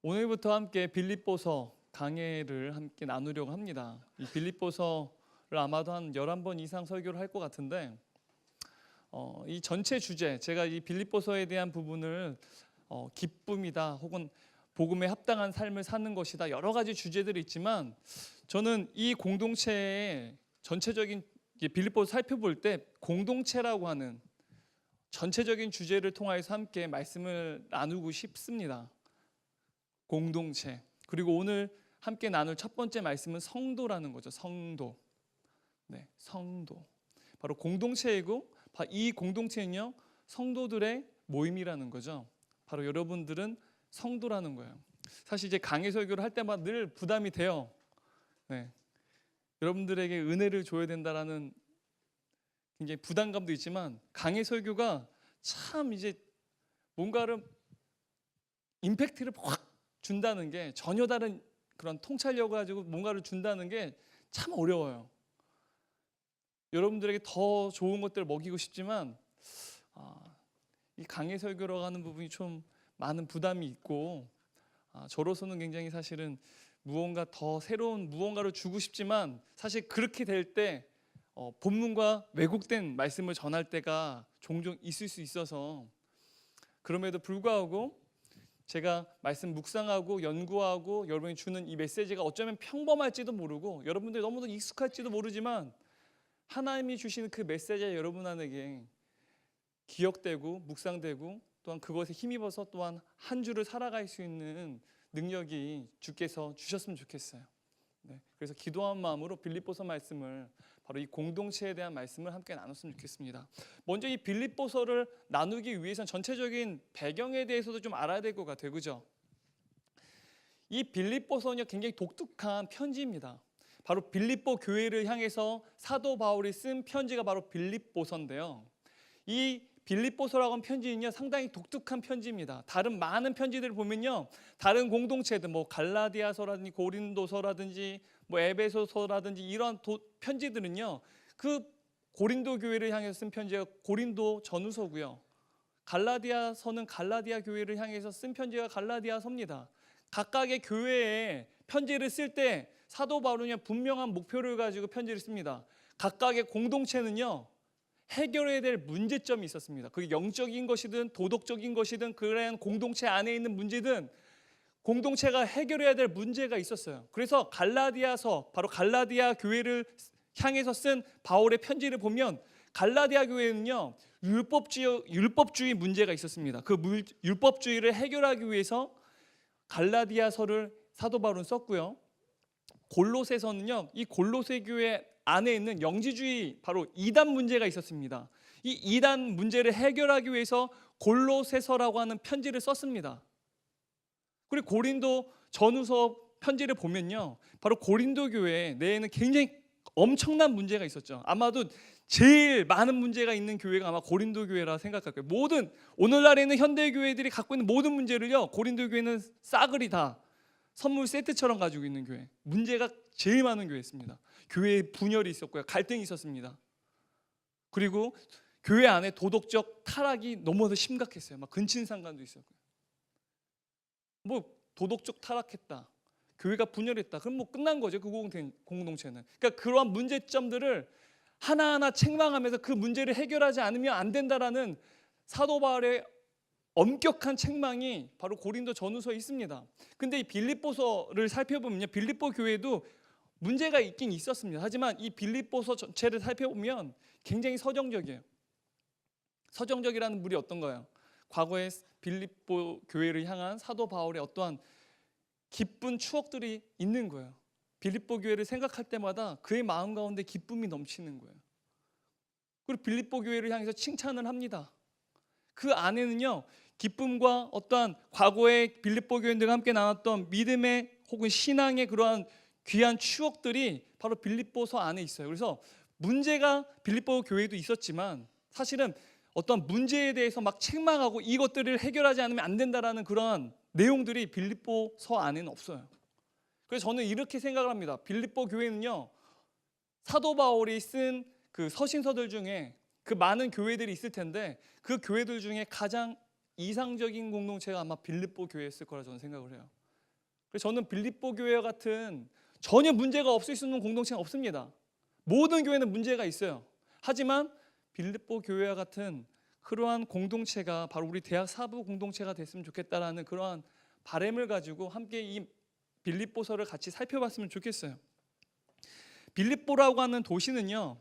오늘부터 함께 빌립보서 강해를 함께 나누려고 합니다. 이 빌립보서를 아마도 한 11번 이상 설교를 할 것 같은데 이 전체 주제, 제가 이 빌립보서에 대한 부분을 기쁨이다 혹은 복음에 합당한 삶을 사는 것이다, 여러 가지 주제들이 있지만 저는 이 공동체의 전체적인 빌립보서 살펴볼 때 공동체라고 하는 전체적인 주제를 통해서 함께 말씀을 나누고 싶습니다. 공동체. 그리고 오늘 함께 나눌 첫 번째 말씀은 성도라는 거죠. 성도. 네, 성도. 바로 공동체이고 이 공동체는요, 성도들의 모임이라는 거죠. 바로 여러분들은 성도라는 거예요. 사실 이제 강해 설교를 할 때마다 늘 부담이 돼요. 네. 여러분들에게 은혜를 줘야 된다라는 굉장히 부담감도 있지만 강해 설교가 참 이제 뭔가를 임팩트를 확 준다는 게, 전혀 다른 그런 통찰력을 가지고 뭔가를 준다는 게 참 어려워요. 여러분들에게 더 좋은 것들을 먹이고 싶지만 이 강해 설교라고 하는 부분이 좀 많은 부담이 있고 저로서는 굉장히 사실은 무언가 더 새로운 무언가를 주고 싶지만 사실 그렇게 될 때 본문과 왜곡된 말씀을 전할 때가 종종 있을 수 있어서, 그럼에도 불구하고 제가 말씀 묵상하고 연구하고 여러분이 주는 이 메시지가 어쩌면 평범할지도 모르고 여러분들이 너무도 익숙할지도 모르지만 하나님이 주시는 그 메시지가 여러분에게 기억되고 묵상되고 또한 그것에 힘입어서 또한 한 주를 살아갈 수 있는 능력이 주께서 주셨으면 좋겠어요. 네, 그래서 기도한 마음으로 빌립보서 말씀을, 바로 이 공동체에 대한 말씀을 함께 나눴으면 좋겠습니다. 먼저 이 빌립보서를 나누기 위해서는 전체적인 배경에 대해서도 좀 알아야 될 것 같아요. 그죠? 이 빌립보서는 굉장히 독특한 편지입니다. 바로 빌립보 교회를 향해서 사도 바울이 쓴 편지가 바로 빌립보서인데요. 이 빌립보서라고 하는 편지는요, 상당히 독특한 편지입니다. 다른 많은 편지들을 보면요, 다른 공동체들, 갈라디아서라든지 고린도서라든지 에베소서라든지 이런 편지들은요, 그 고린도 교회를 향해서 쓴 편지가 고린도 전후서고요, 갈라디아서는 갈라디아 교회를 향해서 쓴 편지가 갈라디아서입니다. 각각의 교회에 편지를 쓸 때 사도 바울은요, 분명한 목표를 가지고 편지를 씁니다. 각각의 공동체는요, 해결해야 될 문제점이 있었습니다. 그게 영적인 것이든 도덕적인 것이든 그런 공동체 안에 있는 문제든 공동체가 해결해야 될 문제가 있었어요. 그래서 갈라디아서, 바로 갈라디아 교회를 향해서 쓴 바울의 편지를 보면 갈라디아 교회는요, 율법주의 문제가 있었습니다. 그 율법주의를 해결하기 위해서 갈라디아서를 사도 바울은 썼고요. 골로새서는요, 이 골로새 교회 안에 있는 영지주의, 바로 이단 문제가 있었습니다. 이 이단 문제를 해결하기 위해서 골로새서라고 하는 편지를 썼습니다. 그리고 고린도 전후서 편지를 보면요, 바로 고린도 교회 내에는 굉장히 엄청난 문제가 있었죠. 아마도 제일 많은 문제가 있는 교회가 아마 고린도 교회라 생각할 거예요. 모든 오늘날에 있는 현대 교회들이 갖고 있는 모든 문제를요, 고린도 교회는 싸그리 다 선물 세트처럼 가지고 있는 교회, 문제가 제일 많은 교회였습니다. 교회에 분열이 있었고요, 갈등이 있었습니다. 그리고 교회 안에 도덕적 타락이 너무나도 심각했어요. 근친상간도 있었고요. 도덕적 타락했다, 교회가 분열했다, 그럼 끝난 거죠, 그 공동체는. 그러니까 그러한 문제점들을 하나하나 책망하면서 그 문제를 해결하지 않으면 안 된다라는 사도 바울의 엄격한 책망이 바로 고린도 전후서에 있습니다. 근데 이 빌립보서를 살펴보면요, 빌립보 교회도 문제가 있긴 있었습니다. 하지만 이 빌립보서 전체를 살펴보면 굉장히 서정적이에요. 서정적이라는 물이 어떤가요? 과거에 빌립보 교회를 향한 사도 바울의 어떠한 기쁜 추억들이 있는 거예요. 빌립보 교회를 생각할 때마다 그의 마음 가운데 기쁨이 넘치는 거예요. 그리고 빌립보 교회를 향해서 칭찬을 합니다. 그 안에는요, 기쁨과 어떠한 과거의 빌립보 교인들과 함께 나눴던 믿음의 혹은 신앙의 그러한 귀한 추억들이 바로 빌립보서 안에 있어요. 그래서 문제가 빌립보 교회도 있었지만 사실은 어떤 문제에 대해서 책망하고 이것들을 해결하지 않으면 안 된다라는 그러한 내용들이 빌립보서 안에는 없어요. 그래서 저는 이렇게 생각을 합니다. 빌립보 교회는요, 사도 바울이 쓴 그 서신서들 중에 그 많은 교회들이 있을 텐데 그 교회들 중에 가장 이상적인 공동체가 아마 빌립보 교회였을 거라 저는 생각을 해요. 그래서 저는 빌립보 교회와 같은 전혀 문제가 없을 수 있는 공동체는 없습니다. 모든 교회는 문제가 있어요. 하지만 빌립보 교회와 같은 그러한 공동체가 바로 우리 대학 사부 공동체가 됐으면 좋겠다라는 그러한 바람을 가지고 함께 이 빌립보서를 같이 살펴봤으면 좋겠어요. 빌립보라고 하는 도시는요,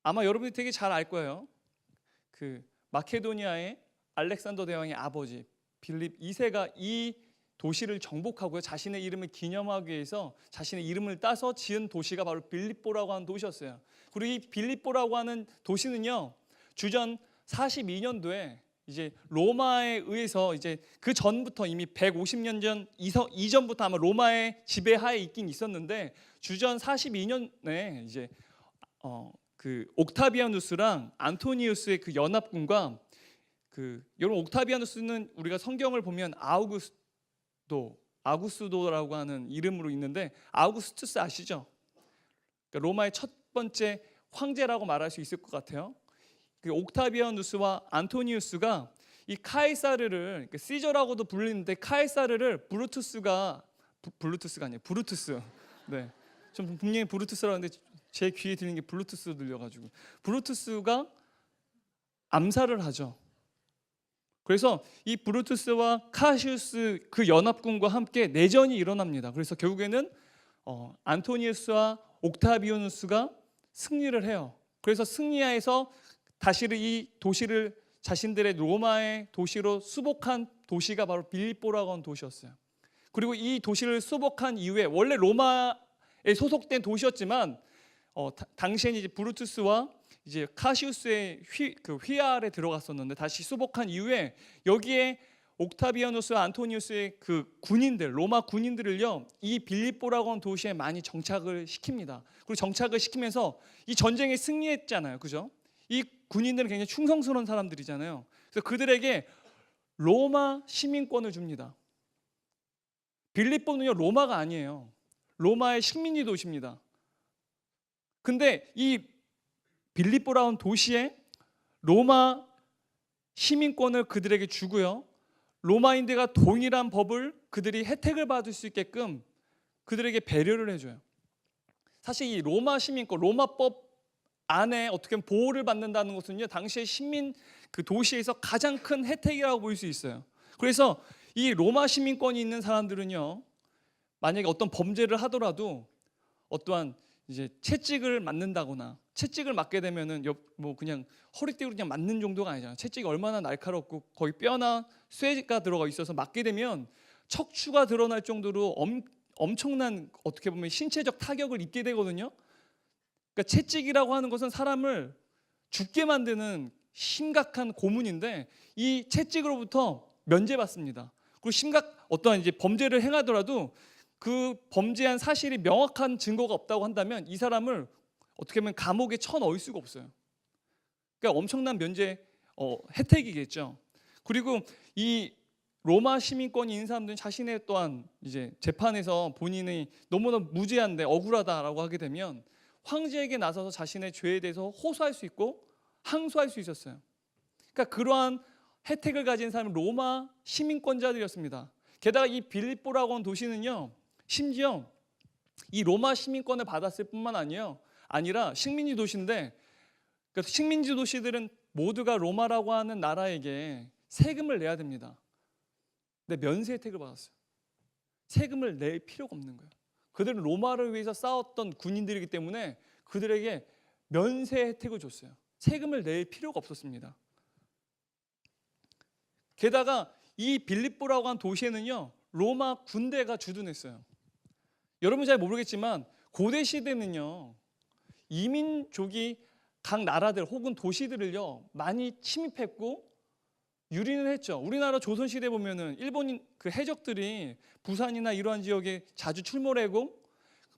아마 여러분이 되게 잘 알 거예요. 그 마케도니아의 알렉산더 대왕의 아버지 빌립 2세가 이 도시를 정복하고요, 자신의 이름을 기념하기 위해서 자신의 이름을 따서 지은 도시가 바로 빌립보라고 하는 도시였어요. 그리고 이 빌립보라고 하는 도시는요, 주전 42년도에 이제 로마에 의해서 이제 그 전부터 이미 150년 전 이전부터 아마 로마의 지배하에 있긴 있었는데, 주전 42년에 이제 그 옥타비아누스랑 안토니우스의 그 연합군과 여러분 옥타비아누스는 우리가 성경을 보면 아구스도라고 하는 이름으로 있는데, 아우구스투스 아시죠? 그러니까 로마의 첫 번째 황제라고 말할 수 있을 것 같아요. 그 옥타비아누스와 안토니우스가 이 카이사르를, 그러니까 시저라고도 불리는데 카이사르를 브루투스가 아니에요, 브루투스. 네, 좀 분명히 브루투스라고 하는데 제 귀에 들리는 게 블루투스로 들려가지고 브루투스가 암살을 하죠. 그래서 이 브루투스와 카시우스 그 연합군과 함께 내전이 일어납니다. 그래서 결국에는 안토니우스와 옥타비아누스가 승리를 해요. 그래서 승리하여서 다시 이 도시를 자신들의 로마의 도시로 수복한 도시가 바로 빌립보라고 하는 도시였어요. 그리고 이 도시를 수복한 이후에 원래 로마에 소속된 도시였지만 당시에는 이제 브루투스와 이제 카시우스의 휘하에 들어갔었는데, 다시 수복한 이후에 여기에 옥타비아누스와 안토니우스의 그 군인들, 로마 군인들을요, 이 빌립보라고 하는 도시에 많이 정착을 시킵니다. 그리고 정착을 시키면서 이 전쟁에 승리했잖아요, 그죠? 이 군인들은 굉장히 충성스러운 사람들이잖아요. 그래서 그들에게 로마 시민권을 줍니다. 빌립보는요, 로마가 아니에요. 로마의 식민지 도시입니다. 근데 이 빌립보라는 도시에 로마 시민권을 그들에게 주고요, 로마인들과 동일한 법을 그들이 혜택을 받을 수 있게끔 그들에게 배려를 해줘요. 사실 이 로마 시민권, 로마법 안에 어떻게 보면 보호를 받는다는 것은요, 당시의 시민 그 도시에서 가장 큰 혜택이라고 볼 수 있어요. 그래서 이 로마 시민권이 있는 사람들은요, 만약에 어떤 범죄를 하더라도 어떠한 이제 채찍을 맞는다거나, 채찍을 맞게 되면은 뭐 그냥 허리띠로 그냥 맞는 정도가 아니잖아요. 채찍이 얼마나 날카롭고 거기 뼈나 쇠가 들어가 있어서 맞게 되면 척추가 드러날 정도로 엄청난 어떻게 보면 신체적 타격을 입게 되거든요. 그러니까 채찍이라고 하는 것은 사람을 죽게 만드는 심각한 고문인데, 이 채찍으로부터 면제받습니다. 그리고 어떠한 이제 범죄를 행하더라도 그 범죄한 사실이 명확한 증거가 없다고 한다면 이 사람을 어떻게 보면 감옥에 쳐넣을 수가 없어요. 그러니까 엄청난 면제 혜택이겠죠. 그리고 이 로마 시민권이 있는 사람들은 자신의 또한 이제 재판에서 본인이 너무나 무죄한데 억울하다라고 하게 되면 황제에게 나서서 자신의 죄에 대해서 호소할 수 있고 항소할 수 있었어요. 그러니까 그러한 혜택을 가진 사람은 로마 시민권자들이었습니다. 게다가 이 빌립보라고 하는 도시는요, 심지어 이 로마 시민권을 받았을 뿐만 아니라 식민지 도시인데, 그러니까 식민지 도시들은 모두가 로마라고 하는 나라에게 세금을 내야 됩니다. 근데 면세 혜택을 받았어요. 세금을 낼 필요가 없는 거예요. 그들은 로마를 위해서 싸웠던 군인들이기 때문에 그들에게 면세 혜택을 줬어요. 세금을 낼 필요가 없었습니다. 게다가 이 빌립보라고 하는 도시에는요, 로마 군대가 주둔했어요. 여러분 잘 모르겠지만 고대 시대는요, 이민족이 각 나라들 혹은 도시들을요 많이 침입했고 유린을 했죠. 우리나라 조선 시대 보면은 일본인 그 해적들이 부산이나 이러한 지역에 자주 출몰하고,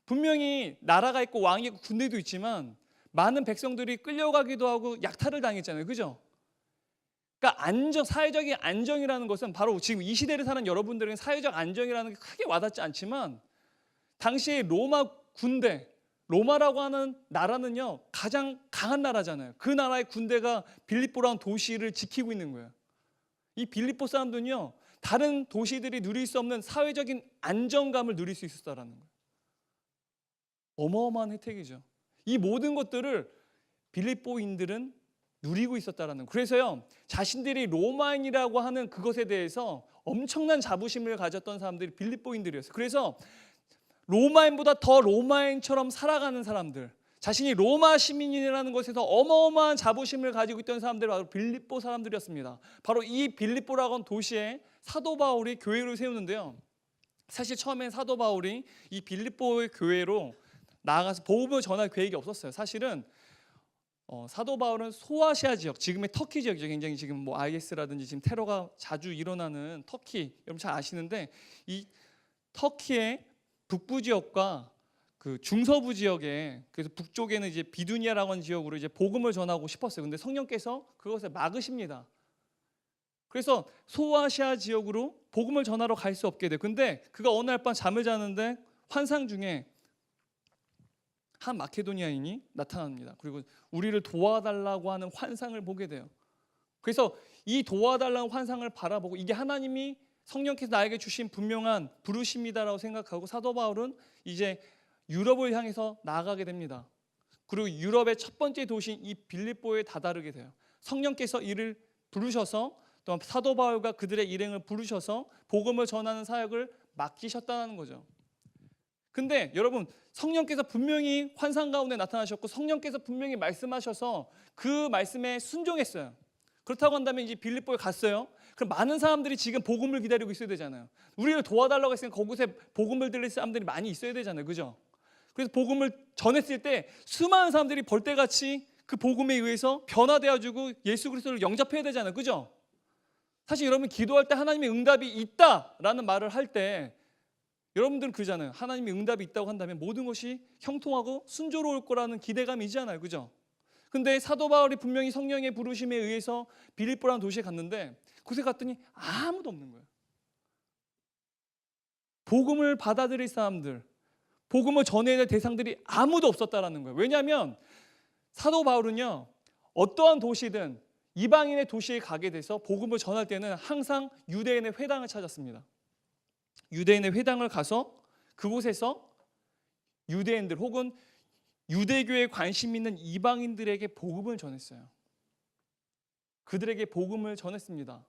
분명히 나라가 있고 왕이 있고 군대도 있지만 많은 백성들이 끌려가기도 하고 약탈을 당했잖아요, 그죠? 그러니까 사회적인 안정이라는 것은 바로 지금 이 시대를 사는 여러분들에게 사회적 안정이라는 게 크게 와닿지 않지만, 당시에 로마 군대, 로마라고 하는 나라는요 가장 강한 나라잖아요. 그 나라의 군대가 빌립보라는 도시를 지키고 있는 거예요. 이 빌립보 사람들은요 다른 도시들이 누릴 수 없는 사회적인 안정감을 누릴 수 있었다라는 거예요. 어마어마한 혜택이죠. 이 모든 것들을 빌립보인들은 누리고 있었다라는 거예요. 그래서요, 자신들이 로마인이라고 하는 그것에 대해서 엄청난 자부심을 가졌던 사람들이 빌립보인들이었어요. 그래서 로마인보다 더 로마인처럼 살아가는 사람들, 자신이 로마 시민이라는 것에서 어마어마한 자부심을 가지고 있던 사람들이 바로 빌립보 사람들이었습니다. 바로 이 빌립보라고 하는 도시에 사도 바울이 교회를 세우는데요, 사실 처음엔 사도 바울이 이 빌립보의 교회로 나아가서 복음을 전할 계획이 없었어요. 사실은 사도 바울은 소아시아 지역, 지금의 터키 지역이죠. 굉장히 지금 뭐 IS라든지 지금 테러가 자주 일어나는 터키, 여러분 잘 아시는데, 이 터키의 북부 지역과 그 중서부 지역에, 그래서 북쪽에는 이제 비두니아라고 하는 지역으로 이제 복음을 전하고 싶었어요. 근데 성령께서 그것을 막으십니다. 그래서 소아시아 지역으로 복음을 전하러 갈 수 없게 돼요. 근데 그가 어느 날 밤 잠을 자는데 환상 중에 한 마케도니아인이 나타납니다. 그리고 우리를 도와달라고 하는 환상을 보게 돼요. 그래서 이 도와달라는 환상을 바라보고 이게 하나님이 성령께서 나에게 주신 분명한 부르심이다라고 생각하고 사도 바울은 이제 유럽을 향해서 나아가게 됩니다. 그리고 유럽의 첫 번째 도시인 이 빌립보에 다다르게 돼요. 성령께서 이를 부르셔서 또 사도 바울과 그들의 일행을 부르셔서 복음을 전하는 사역을 맡기셨다는 거죠. 근데 여러분, 성령께서 분명히 환상 가운데 나타나셨고 성령께서 분명히 말씀하셔서 그 말씀에 순종했어요. 그렇다고 한다면 이제 빌립보에 갔어요. 그럼 많은 사람들이 지금 복음을 기다리고 있어야 되잖아요. 우리를 도와달라고 했으니까 그곳에 복음을 들릴 사람들이 많이 있어야 되잖아요. 그죠? 그래서 복음을 전했을 때 수많은 사람들이 벌떼같이 그 복음에 의해서 변화되어지고 예수 그리스도를 영접해야 되잖아요. 그죠? 사실 여러분 기도할 때 하나님의 응답이 있다라는 말을 할 때 여러분들은 그러잖아요. 하나님의 응답이 있다고 한다면 모든 것이 형통하고 순조로울 거라는 기대감이 있잖아요. 그죠? 근데 사도 바울이 분명히 성령의 부르심에 의해서 빌립보라는 도시에 갔는데 그곳에 갔더니 아무도 없는 거예요. 복음을 받아들일 사람들, 복음을 전해야 될 대상들이 아무도 없었다라는 거예요. 왜냐하면 사도 바울은요, 어떠한 도시든 이방인의 도시에 가게 돼서 복음을 전할 때는 항상 유대인의 회당을 찾았습니다. 유대인의 회당을 가서 그곳에서 유대인들 혹은 유대교에 관심 있는 이방인들에게 복음을 전했어요. 그들에게 복음을 전했습니다.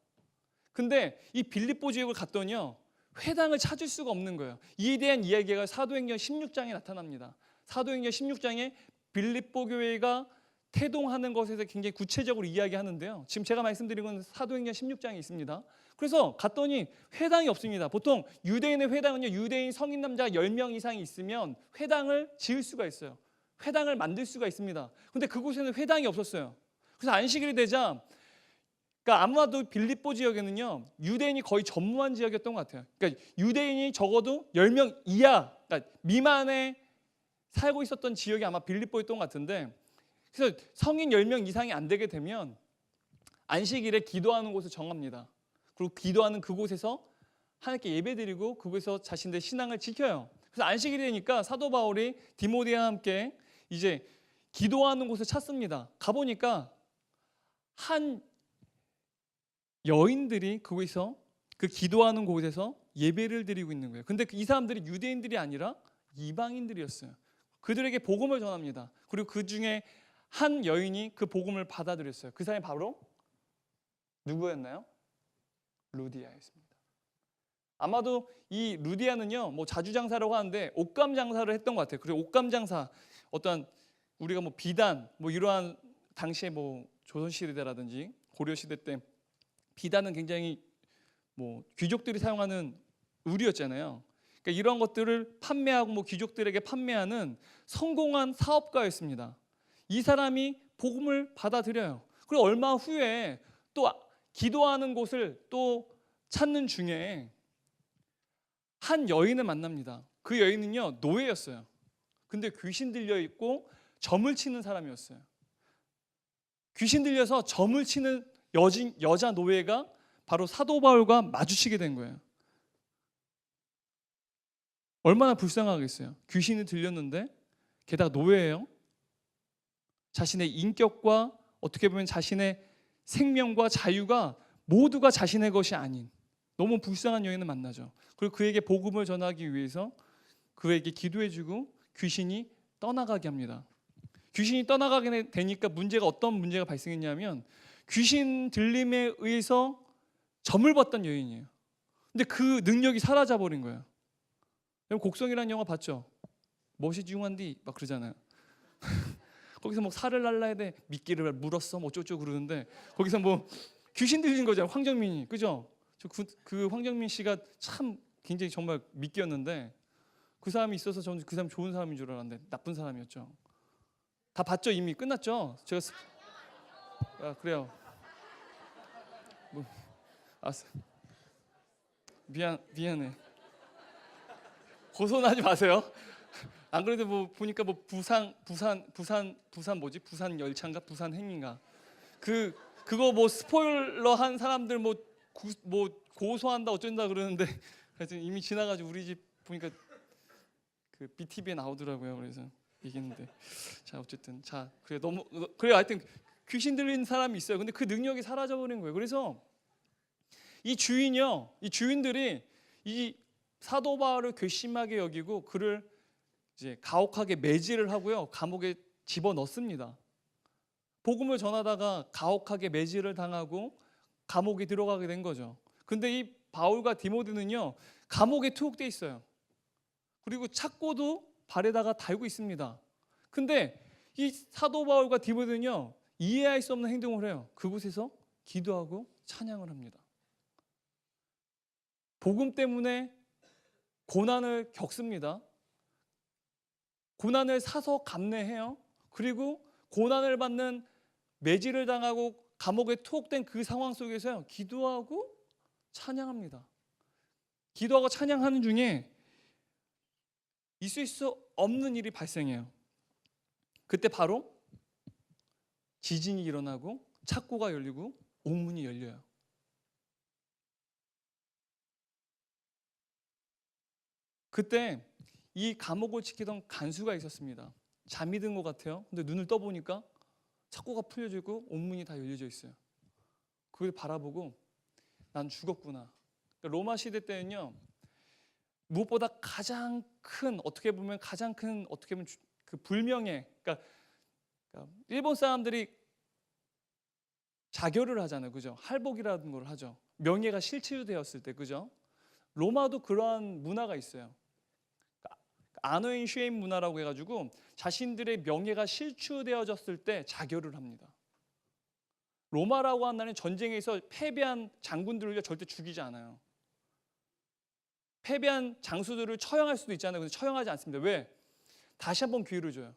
근데 이 빌립보 지역을 갔더니요, 회당을 찾을 수가 없는 거예요. 이에 대한 이야기가 사도행전 16장에 나타납니다. 사도행전 16장에 빌립보 교회가 태동하는 것에서 굉장히 구체적으로 이야기하는데요. 지금 제가 말씀드린 건 사도행전 16장에 있습니다. 그래서 갔더니 회당이 없습니다. 보통 유대인의 회당은요, 유대인 성인 남자 10명 이상이 있으면 회당을 지을 수가 있어요. 회당을 만들 수가 있습니다. 근데 그곳에는 회당이 없었어요. 그래서 안식일이 되자, 그러니까 아마도 빌립보 지역에는요, 유대인이 거의 전무한 지역이었던 것 같아요. 그러니까 유대인이 적어도 10명 이하, 그러니까 미만에 살고 있었던 지역이 아마 빌립보였던 것 같은데, 그래서 성인 10명 이상이 안 되게 되면 안식일에 기도하는 곳을 정합니다. 그리고 기도하는 그곳에서 하나님께 예배드리고 그곳에서 자신들의 신앙을 지켜요. 그래서 안식일이 되니까 사도 바울이 디모데와 함께 이제 기도하는 곳을 찾습니다. 가보니까 한 여인들이 거기서 그 기도하는 곳에서 예배를 드리고 있는 거예요. 근데 이 사람들이 유대인들이 아니라 이방인들이었어요. 그들에게 복음을 전합니다. 그리고 그 중에 한 여인이 그 복음을 받아들였어요. 그 사람이 바로 누구였나요? 루디아였습니다. 아마도 이 루디아는요, 뭐 자주장사라고 하는데 옷감 장사를 했던 것 같아요. 그리고 옷감 장사, 어떤 우리가 뭐 비단, 뭐 이러한 당시에 뭐 조선시대라든지 고려시대 때 비단은 굉장히 뭐 귀족들이 사용하는 의류였잖아요. 그러니까 이런 것들을 판매하고 뭐 귀족들에게 판매하는 성공한 사업가였습니다. 이 사람이 복음을 받아들여요. 그리고 얼마 후에 또 기도하는 곳을 또 찾는 중에 한 여인을 만납니다. 그 여인은요, 노예였어요. 근데 귀신 들려 있고 점을 치는 사람이었어요. 귀신 들려서 점을 치는 여자 노예가 바로 사도 바울과 마주치게 된 거예요. 얼마나 불쌍하겠어요. 귀신이 들렸는데 게다가 노예예요. 자신의 인격과 어떻게 보면 자신의 생명과 자유가 모두가 자신의 것이 아닌, 너무 불쌍한 여인을 만나죠. 그리고 그에게 복음을 전하기 위해서 그에게 기도해주고 귀신이 떠나가게 합니다. 귀신이 떠나가게 되니까 어떤 문제가 발생했냐면 귀신 들림에 의해서 점을 봤던 여인이에요. 근데 그 능력이 사라져버린 거예요. 곡성이라는 영화 봤죠? 멋이 중한디 막 그러잖아요. 거기서 뭐 살을 날라야 돼, 미끼를 물었어, 뭐 어쩌고 그러는데 거기서 뭐 귀신 들린 거잖아요. 황정민이, 그죠? 그 황정민 씨가 참 굉장히 정말 미끼였는데 그 사람이 있어서 저는 그 사람 좋은 사람인 줄 알았는데 나쁜 사람이었죠. 다 봤죠? 이미 끝났죠? 그래요. 뭐, 미안해. 고소하지 마세요. 안 그래도 뭐 보니까 뭐 부산 뭐지? 부산 열차인가? 부산 행인가? 그거 뭐 스포일러 한 사람들 뭐 고소한다 어쩐다 그러는데 하여튼 이미 지나가지고 우리 집 보니까 그 BTV에 나오더라고요. 그래서 얘기했는데 자 어쨌든 그래 하여튼 귀신 들린 사람이 있어요. 근데 그 능력이 사라져 버린 거예요. 그래서 이 주인들이 이 사도 바울을 괘씸하게 여기고 그를 이제 가혹하게 매질을 하고요. 감옥에 집어넣습니다. 복음을 전하다가 가혹하게 매질을 당하고 감옥에 들어가게 된 거죠. 근데 이 바울과 디모데는요. 감옥에 투옥돼 있어요. 그리고 착고도 발에다가 달고 있습니다. 근데 이 사도 바울과 디모데는요. 이해할 수 없는 행동을 해요. 그곳에서 기도하고 찬양을 합니다. 복음 때문에 고난을 겪습니다. 고난을 사서 감내해요. 그리고 고난을 받는 매질을 당하고 감옥에 투옥된 그 상황 속에서 기도하고 찬양합니다. 기도하고 찬양하는 중에 있을 수 없는 일이 발생해요. 그때 바로 지진이 일어나고 착고가 열리고 옥문이 열려요. 그때 이 감옥을 지키던 간수가 있었습니다. 잠이 든 것 같아요. 근데 눈을 떠보니까 착고가 풀려지고 옥문이 다 열려져 있어요. 그걸 바라보고 난 죽었구나. 그러니까 로마 시대 때는요. 무엇보다 어떻게 보면 그 불명예. 그러니까 일본 사람들이 자결을 하잖아요. 그죠? 할복이라는 걸 하죠. 명예가 실추되었을 때. 그죠? 로마도 그러한 문화가 있어요. 아노인 쉐임 문화라고 해가지고 자신들의 명예가 실추되어졌을 때 자결을 합니다. 로마라고 한 나라는 전쟁에서 패배한 장군들을 절대 죽이지 않아요. 패배한 장수들을 처형할 수도 있잖아요. 근데 처형하지 않습니다. 왜? 다시 한번 기회를 줘요.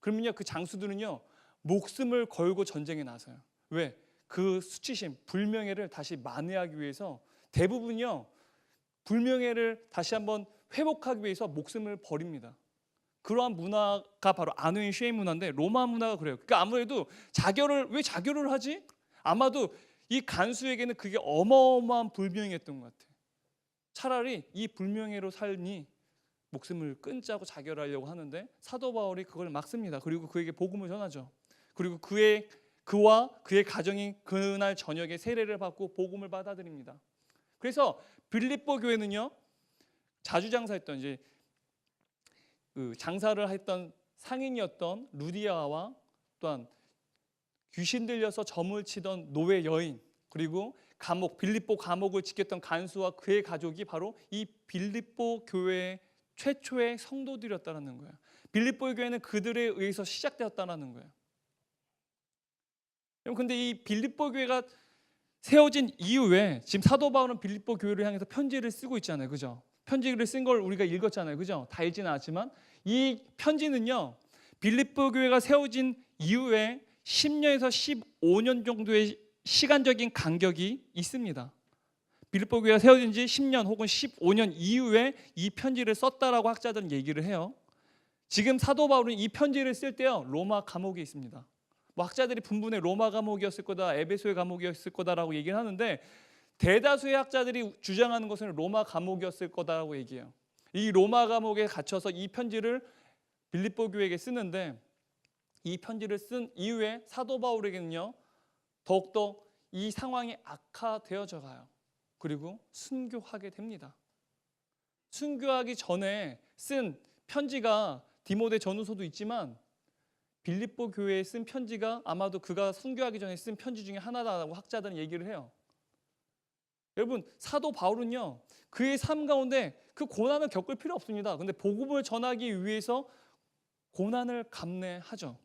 그러면요 그 장수들은요 목숨을 걸고 전쟁에 나서요. 왜? 그 수치심, 불명예를 다시 만회하기 위해서 대부분요 불명예를 다시 한번 회복하기 위해서 목숨을 버립니다. 그러한 문화가 바로 아노인 쉐임 문화인데 로마 문화가 그래요. 그러니까 아무래도 왜 자결을 하지? 아마도 이 간수에게는 그게 어마어마한 불명예였던 것 같아요. 차라리 이 불명예로 살니 목숨을 끊자고 자결하려고 하는데 사도 바울이 그걸 막습니다. 그리고 그에게 복음을 전하죠. 그리고 그와 그의 가정이 그날 저녁에 세례를 받고 복음을 받아들입니다. 그래서 빌립보 교회는요 자주장사했던 이제 그 장사를 했던 상인이었던 루디아와 또한 귀신 들려서 점을 치던 노예 여인 그리고 빌립보 감옥을 지켰던 간수와 그의 가족이 바로 이 빌립보 교회의 최초의 성도들이었다는 거예요. 빌립보 교회는 그들에 의해서 시작되었다는 거예요. 그런데 이 빌립보 교회가 세워진 이후에 지금 사도 바울은 빌립보 교회를 향해서 편지를 쓰고 있잖아요. 그죠? 편지를 쓴 걸 우리가 읽었잖아요. 그죠? 다 읽지는 않았지만 이 편지는요. 빌립보 교회가 세워진 이후에 10년에서 15년 정도의 시간적인 간격이 있습니다. 빌립보 교회가 세워진 지 10년 혹은 15년 이후에 이 편지를 썼다라고 학자들은 얘기를 해요. 지금 사도 바울은 이 편지를 쓸 때요. 로마 감옥에 있습니다. 뭐 학자들이 분분해 로마 감옥이었을 거다, 에베소의 감옥이었을 거다라고 얘기를 하는데 대다수의 학자들이 주장하는 것은 로마 감옥이었을 거다라고 얘기해요. 이 로마 감옥에 갇혀서 이 편지를 빌립보 교회에게 쓰는데 이 편지를 쓴 이후에 사도 바울에게는요 더욱더 이 상황이 악화되어져 가요. 그리고 순교하게 됩니다. 순교하기 전에 쓴 편지가 디모데 전후서도 있지만 빌립보 교회에 쓴 편지가 아마도 그가 순교하기 전에 쓴 편지 중에 하나다라고 학자들은 얘기를 해요. 여러분, 사도 바울은요, 그의 삶 가운데 그 고난을 겪을 필요 없습니다. 근데 복음을 전하기 위해서 고난을 감내하죠.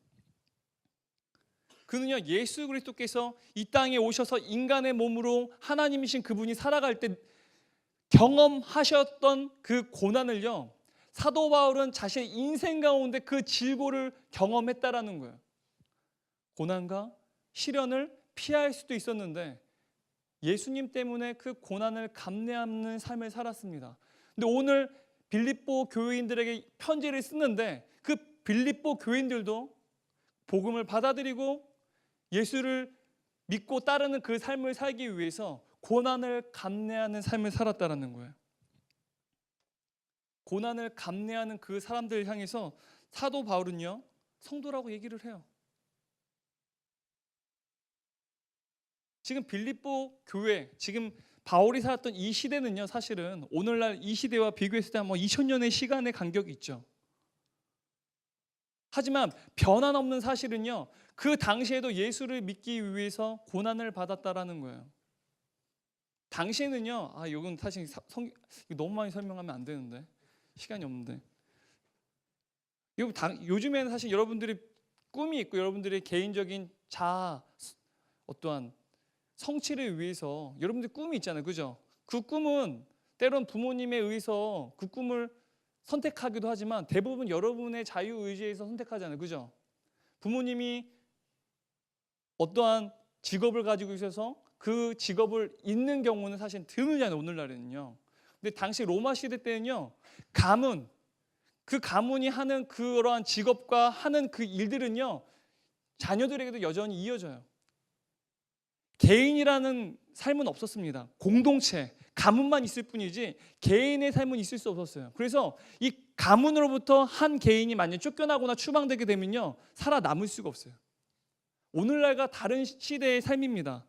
그는요, 예수 그리스도께서 이 땅에 오셔서 인간의 몸으로 하나님이신 그분이 살아갈 때 경험하셨던 그 고난을요, 사도 바울은 자신의 인생 가운데 그 질고를 경험했다라는 거예요. 고난과 시련을 피할 수도 있었는데 예수님 때문에 그 고난을 감내하는 삶을 살았습니다. 근데 오늘 빌립보 교인들에게 편지를 쓰는데 그 빌립보 교인들도 복음을 받아들이고 예수를 믿고 따르는 그 삶을 살기 위해서 고난을 감내하는 삶을 살았다라는 거예요. 고난을 감내하는 그 사람들을 향해서 사도 바울은요, 성도라고 얘기를 해요. 지금 빌립보 교회, 지금 바울이 살았던 이 시대는요, 사실은 오늘날 이 시대와 비교했을 때 한 2000년의 시간의 간격이 있죠. 하지만 변함없는 사실은요, 그 당시에도 예수를 믿기 위해서 고난을 받았다라는 거예요. 당시에는요, 이건 사실 너무 많이 설명하면 안 되는데 시간이 없는데, 요즘에는 사실 여러분들이 꿈이 있고 여러분들의 개인적인 어떠한 성취를 위해서 여러분들 꿈이 있잖아요, 그죠? 그 꿈은 때론 부모님에 의해서 그 꿈을 선택하기도 하지만 대부분 여러분의 자유의지에서 선택하잖아요, 그죠? 부모님이 어떠한 직업을 가지고 있어서 그 직업을 잇는 경우는 사실 드물잖아요, 오늘날에는요. 근데 당시 로마 시대 때는요, 그 가문이 하는 그러한 직업과 하는 그 일들은요, 자녀들에게도 여전히 이어져요. 개인이라는 삶은 없었습니다. 공동체, 가문만 있을 뿐이지 개인의 삶은 있을 수 없었어요. 그래서 이 가문으로부터 한 개인이 만약 쫓겨나거나 추방되게 되면요, 살아남을 수가 없어요. 오늘날과 다른 시대의 삶입니다.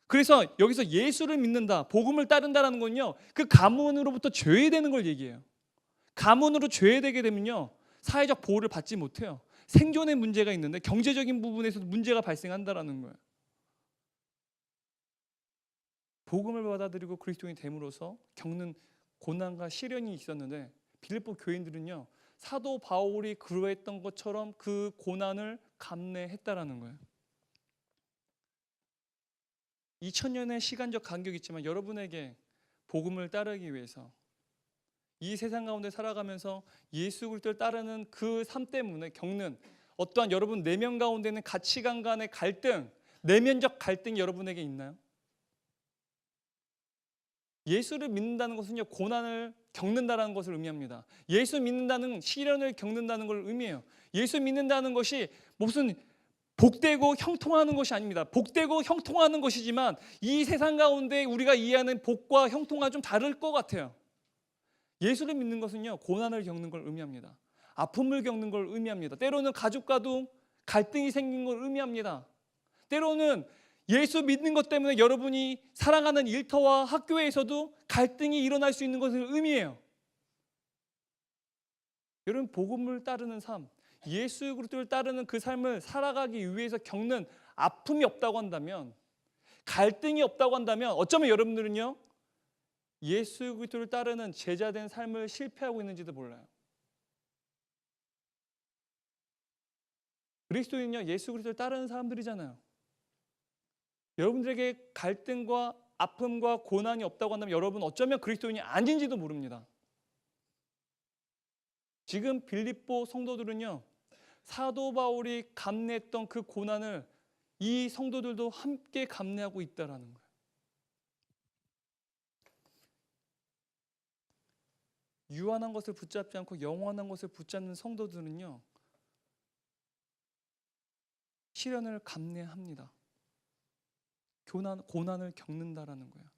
그래서 여기서 예수를 믿는다, 복음을 따른다라는 건요, 그 가문으로부터 죄되는 걸 얘기해요. 가문으로 죄되게 되면요, 사회적 보호를 받지 못해요. 생존의 문제가 있는데 경제적인 부분에서도 문제가 발생한다라는 거예요. 복음을 받아들이고 그리스도인이 됨으로써 겪는 고난과 시련이 있었는데 빌립보 교인들은요, 사도 바울이 그러했던 것처럼 그 고난을 감내했다라는 거예요. 2000년의 시간적 간격이 있지만 여러분에게 복음을 따르기 위해서 이 세상 가운데 살아가면서 예수 그리스도를 따르는 그 삶 때문에 겪는 어떠한 여러분 내면 가운데 있는 가치관 간의 갈등, 내면적 갈등이 여러분에게 있나요? 예수를 믿는다는 것은요, 고난을 겪는다는 것을 의미합니다. 예수 믿는다는 시련을 겪는다는 걸 의미해요. 예수 믿는다는 것이 무슨 복되고 형통하는 것이 아닙니다. 복되고 형통하는 것이지만 이 세상 가운데 우리가 이해하는 복과 형통과 좀 다를 것 같아요. 예수를 믿는 것은요, 고난을 겪는 걸 의미합니다. 아픔을 겪는 걸 의미합니다. 때로는 가족과도 갈등이 생긴 걸 의미합니다. 때로는 예수 믿는 것 때문에 여러분이 사랑하는 일터와 학교에서도 갈등이 일어날 수 있는 것을 의미해요. 여러분, 복음을 따르는 삶, 예수 그리스도를 따르는 그 삶을 살아가기 위해서 겪는 아픔이 없다고 한다면, 갈등이 없다고 한다면 어쩌면 여러분들은요, 예수 그리스도를 따르는 제자된 삶을 실패하고 있는지도 몰라요. 그리스도인은요, 예수 그리스도를 따르는 사람들이잖아요. 여러분들에게 갈등과 아픔과 고난이 없다고 한다면 여러분 어쩌면 그리스도인이 아닌지도 모릅니다. 지금 빌립보 성도들은요, 사도 바울이 감내했던 그 고난을 이 성도들도 함께 감내하고 있다라는 거예요. 유한한 것을 붙잡지 않고 영원한 것을 붙잡는 성도들은요, 시련을 감내합니다. 고난을 겪는다라는 거예요.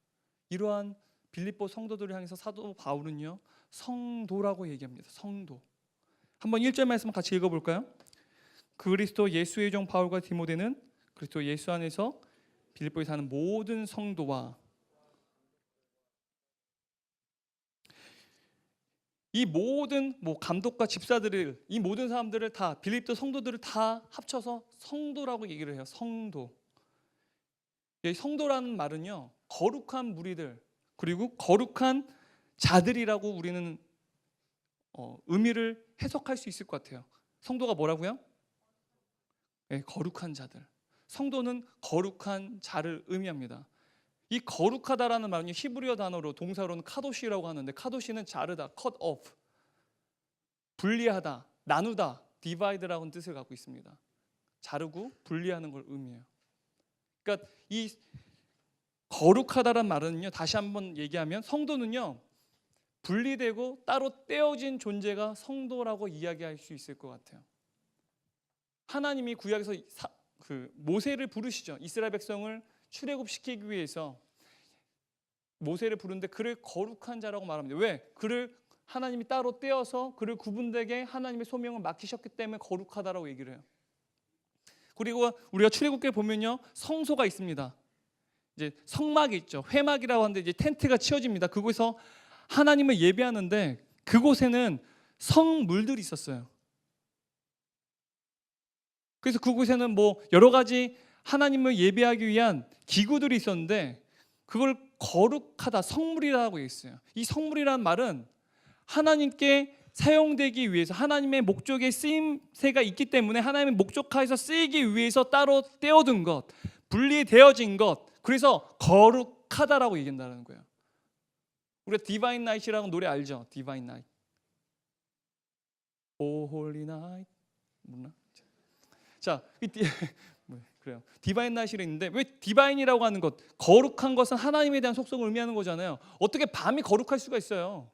이러한 빌립보 성도들을 향해서 사도 바울은요, 성도라고 얘기합니다. 성도. 한번 1절 말씀 같이 읽어볼까요? 그리스도 예수의 종 바울과 디모데는 그리스도 예수 안에서 빌립보에 사는 모든 성도와 이 모든 감독과 집사들을, 이 모든 사람들을 다, 빌립보 성도들을 다 합쳐서 성도라고 얘기를 해요. 성도. 이 성도라는 말은요, 거룩한 무리들, 그리고 거룩한 자들이라고 우리는 의미를 해석할 수 있을 것 같아요. 성도가 뭐라고요? 네, 거룩한 자들. 성도는 거룩한 자를 의미합니다. 이 거룩하다라는 말은 히브리어 단어로 동사로는 카도시라고 하는데, 카도시는 자르다, cut off, 분리하다, 나누다, divide라는 뜻을 갖고 있습니다. 자르고 분리하는 걸 의미해요. 그러니까 이 거룩하다라는 말은요, 다시 한번 얘기하면 성도는요, 분리되고 따로 떼어진 존재가 성도라고 이야기할 수 있을 것 같아요. 하나님이 구약에서 모세를 부르시죠. 이스라엘 백성을 출애굽시키기 위해서 모세를 부르는데 그를 거룩한 자라고 말합니다. 왜? 그를 하나님이 따로 떼어서 그를 구분되게 하나님의 소명을 맡기셨기 때문에 거룩하다라고 얘기를 해요. 그리고 우리가 출애굽기에 보면요, 성소가 있습니다. 이제 성막이 있죠. 회막이라고 하는데 이제 텐트가 치워집니다. 그곳에서 하나님을 예배하는데 그곳에는 성물들이 있었어요. 그래서 그곳에는 여러 가지 하나님을 예배하기 위한 기구들이 있었는데 그걸 거룩하다, 성물이라고 했어요. 이 성물이라는 말은 하나님께 사용되기 위해서, 하나님의 목적의 쓰임새가 있기 때문에 하나님의 목적하에서 쓰이기 위해서 따로 떼어둔 것, 분리되어진 것, 그래서 거룩하다라고 얘기한다는 거예요. 우리가 디바인 나잇이라는 노래 알죠? 디바인 나잇. 오 홀리 나잇. 뭐나? 자, 그래요. 디바인 나잇이 있는데 왜 디바인이라고 하는 것, 거룩한 것은 하나님에 대한 속성을 의미하는 거잖아요. 어떻게 밤이 거룩할 수가 있어요?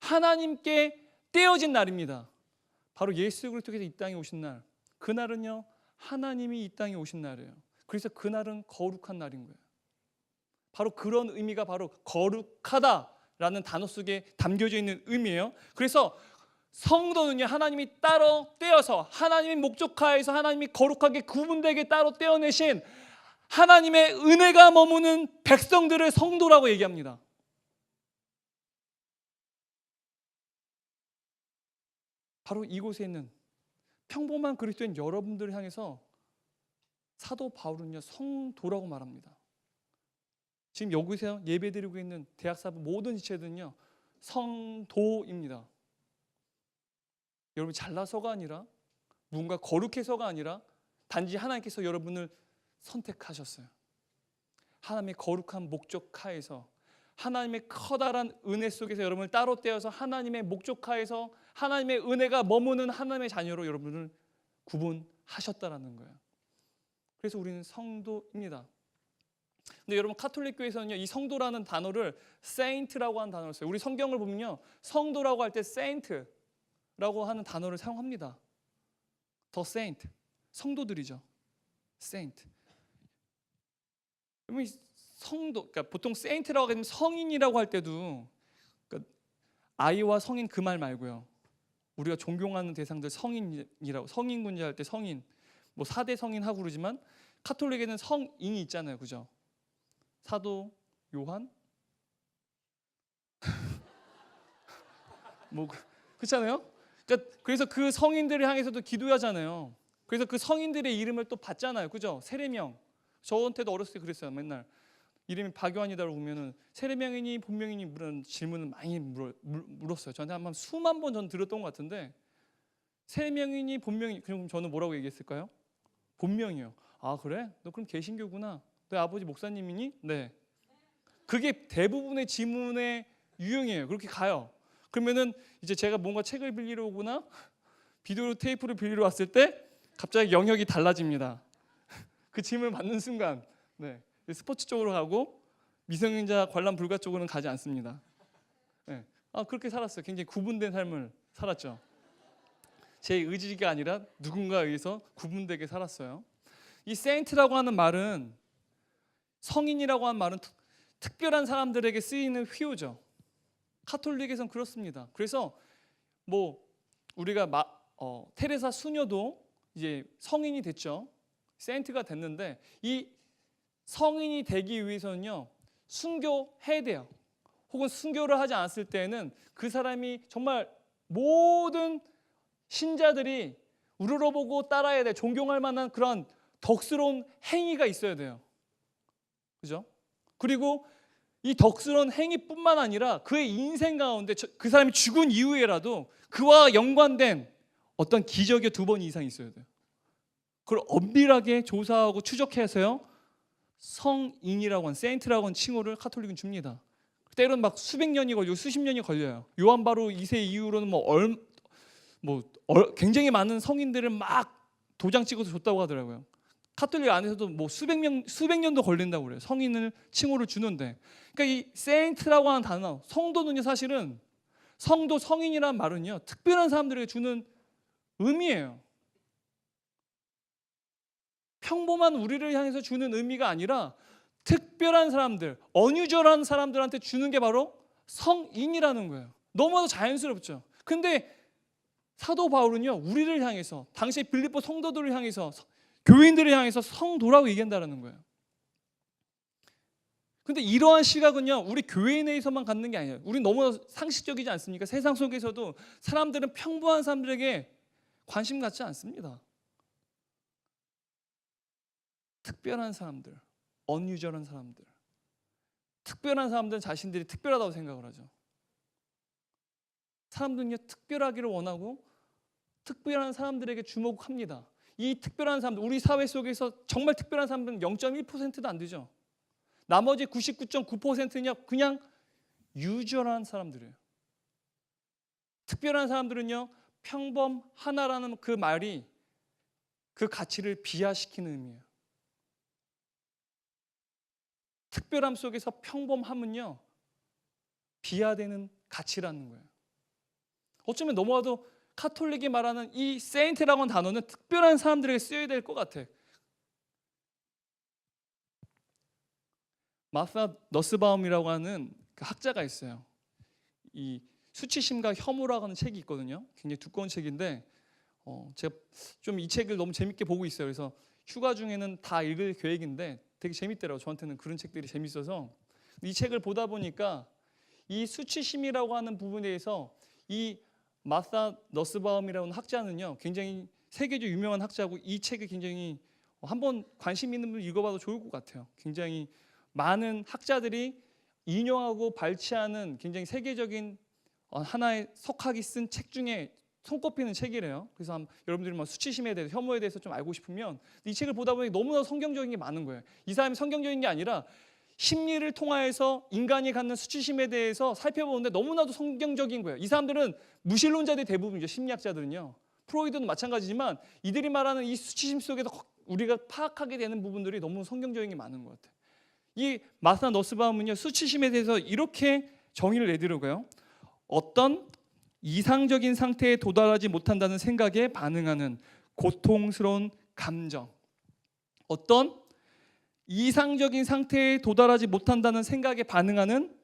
하나님께 떼어진 날입니다. 바로 예수 그리스도께서 이 땅에 오신 날. 그날은요, 하나님이 이 땅에 오신 날이에요. 그래서 그날은 거룩한 날인 거예요. 바로 그런 의미가 바로 거룩하다라는 단어 속에 담겨져 있는 의미예요. 그래서 성도는요, 하나님이 따로 떼어서 하나님의 목적하에서 하나님이 거룩하게 구분되게 따로 떼어내신 하나님의 은혜가 머무는 백성들을 성도라고 얘기합니다. 바로 이곳에 있는 평범한 그리스도인 여러분들을 향해서 사도 바울은요, 성도라고 말합니다. 지금 여기서 예배드리고 있는 대학사부 모든 지체들은요, 성도입니다. 여러분 잘나서가 아니라, 뭔가 거룩해서가 아니라 단지 하나님께서 여러분을 선택하셨어요. 하나님의 거룩한 목적하에서, 하나님의 커다란 은혜 속에서 여러분을 따로 떼어서 하나님의 목적하에서 하나님의 은혜가 머무는 하나님의 자녀로 여러분을 구분하셨다라는 거예요. 그래서 우리는 성도입니다. 근데 여러분 카톨릭 교회에서는요, 이 성도라는 단어를 saint라고 하는 단어를 써요. 우리 성경을 보면요, 성도라고 할 때 saint라고 하는 단어를 사용합니다. The saint, 성도들이죠. saint. 성도, 그러니까 보통 saint라고 하면 성인이라고 할 때도, 그러니까 아이와 성인 그 말 말고요, 우리가 존경하는 대상들 성인이라고, 성인군자 할 때 성인, 4대 성인 하고 그러지만 카톨릭에는 성인이 있잖아요, 그죠? 사도 요한, 그렇잖아요. 그러니까 그래서 그 성인들을 향해서도 기도하잖아요. 그래서 그 성인들의 이름을 또 받잖아요, 그죠? 세례명. 저한테도 어렸을 때 그랬어요. 맨날 이름이 박요한이다라고 보면은 세례명이니 본명이니 물은 질문을 많이 물었어요. 저한테 한 수만 번 전 들었던 것 같은데, 세례명이니 본명이, 그럼 저는 뭐라고 얘기했을까요? 본명이요. 아 그래? 너 그럼 개신교구나. 너 아버지 목사님이니? 네. 그게 대부분의 지문의 유형이에요. 그렇게 가요. 그러면은 이제 제가 뭔가 책을 빌리러 오거나 비디오 테이프를 빌리러 왔을 때 갑자기 영역이 달라집니다. 그 질문을 받는 순간, 네, 스포츠 쪽으로 가고 미성년자 관람 불가 쪽으로는 가지 않습니다. 네. 그렇게 살았어요. 굉장히 구분된 삶을 살았죠. 제 의지가 아니라 누군가에 의해서 구분되게 살았어요. 이 세인트라고 하는 말은, 성인이라고 하는 말은 특별한 사람들에게 쓰이는 휘호죠. 카톨릭에서는 그렇습니다. 그래서 우리가 테레사 수녀도 이제 성인이 됐죠. 세인트가 됐는데, 이 성인이 되기 위해서는요, 순교해야 돼요. 혹은 순교를 하지 않았을 때에는 그 사람이 정말 모든 신자들이 우러러보고 따라야 돼, 존경할 만한 그런 덕스러운 행위가 있어야 돼요. 그죠? 그리고 이 덕스러운 행위뿐만 아니라 그의 인생 가운데 그 사람이 죽은 이후에라도 그와 연관된 어떤 기적이 2번 이상 있어야 돼요. 그걸 엄밀하게 조사하고 추적해서요, 성인이라고 하는, 세인트라고 하는 칭호를 카톨릭은 줍니다. 때로는 막 수백 년이 걸리고 수십 년이 걸려요. 요한 바로 2세 이후로는 굉장히 많은 성인들을 막 도장 찍어서 줬다고 하더라고요. 카톨릭 안에서도 뭐 수백 년도 걸린다고 그래요. 성인을 칭호를 주는데. 그러니까 이 세인트라고 하는 단어, 성도는요, 사실은 성도, 성인이라는 말은요, 특별한 사람들에게 주는 의미예요. 평범한 우리를 향해서 주는 의미가 아니라 특별한 사람들, 어뉴저한 사람들한테 주는 게 바로 성인이라는 거예요. 너무나도 자연스럽죠. 근데 사도 바울은요, 우리를 향해서, 당시 빌립보 성도들을 향해서, 교인들을 향해서 성도라고 얘기한다는 거예요. 근데 이러한 시각은요, 우리 교회 내에서만 갖는 게 아니에요. 우리 너무 상식적이지 않습니까? 세상 속에서도 사람들은 평범한 사람들에게 관심 갖지 않습니다. 특별한 사람들, 언유절한 사람들, 특별한 사람들은 자신들이 특별하다고 생각을 하죠. 사람들은요, 특별하기를 원하고 특별한 사람들에게 주목합니다. 이 특별한 사람들, 우리 사회 속에서 정말 특별한 사람들은 0.1%도 안 되죠. 나머지 99.9%는 그냥 유저한 사람들이에요. 특별한 사람들은요, 평범하나라는 그 말이 그 가치를 비하시키는 의미예요. 특별함 속에서 평범함은요, 비하되는 가치라는 거예요. 어쩌면 너무나도 카톨릭이 말하는 이 세인트라고 하는 단어는 특별한 사람들에게 쓰여야 될 것 같아. 마사 너스바움이라고 하는 그 학자가 있어요. 이 수치심과 혐오라고 하는 책이 있거든요. 굉장히 두꺼운 책인데 제가 좀 이 책을 너무 재밌게 보고 있어요. 그래서 휴가 중에는 다 읽을 계획인데 되게 재밌더라고요. 저한테는 그런 책들이 재밌어서. 이 책을 보다 보니까 이 수치심이라고 하는 부분에 대해서 이 마사 너스바움이라는 학자는요, 굉장히 세계적으로 유명한 학자고, 이 책이 굉장히 한번 관심 있는 분 읽어봐도 좋을 것 같아요. 굉장히 많은 학자들이 인용하고 발췌하는 굉장히 세계적인 하나의 석학이 쓴 책 중에 손꼽히는 책이래요. 그래서 여러분들이 수치심에 대해서, 혐오에 대해서 좀 알고 싶으면 이 책을 보다 보니 너무나 성경적인 게 많은 거예요. 이 사람이 성경적인 게 아니라 심리를 통하여서 인간이 갖는 수치심에 대해서 살펴보는데 너무나도 성경적인 거예요. 이 사람들은 무신론자들이 대부분이죠. 심리학자들은요. 프로이드도 마찬가지지만 이들이 말하는 이 수치심 속에서 우리가 파악하게 되는 부분들이 너무 성경적인 게 많은 것 같아요. 이 마사 너스바움은요, 수치심에 대해서 이렇게 정의를 내더라고요. 어떤 이상적인 상태에 도달하지 못한다는 생각에 반응하는 고통스러운 감정. 어떤 이상적인 상태에 도달하지 못한다는 생각에 반응하는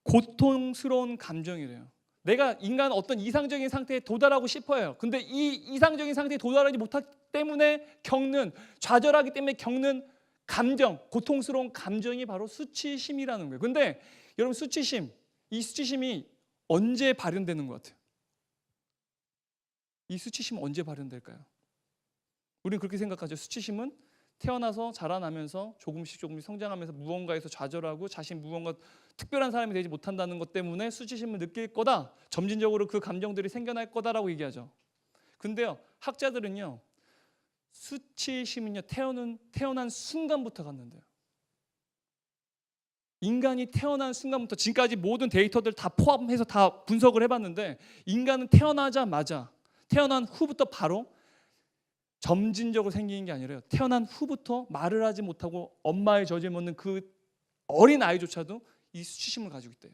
고통스러운 감정이래요. 내가 인간 어떤 이상적인 상태에 도달하고 싶어요. 근데 이 이상적인 상태에 도달하지 못하기 때문에 겪는, 좌절하기 때문에 겪는 감정, 고통스러운 감정이 바로 수치심이라는 거예요. 근데 여러분, 이 수치심이 언제 발현되는 것 같아요? 이 수치심은 언제 발현될까요? 우리는 그렇게 생각하죠. 수치심은 태어나서 자라나면서 조금씩 성장하면서 무언가에서 좌절하고 자신 무언가 특별한 사람이 되지 못한다는 것 때문에 수치심을 느낄 거다. 점진적으로 그 감정들이 생겨날 거다라고 얘기하죠. 근데요, 학자들은요, 수치심은요, 태어난 순간부터 갔는데요. 인간이 태어난 순간부터 지금까지 모든 데이터들 다 포함해서 다 분석을 해봤는데, 인간은 태어난 후부터 바로 점진적으로 생기는 게 아니라요, 태어난 후부터 말을 하지 못하고 엄마의 젖을 먹는 그 어린 아이조차도 이 수치심을 가지고 있대요.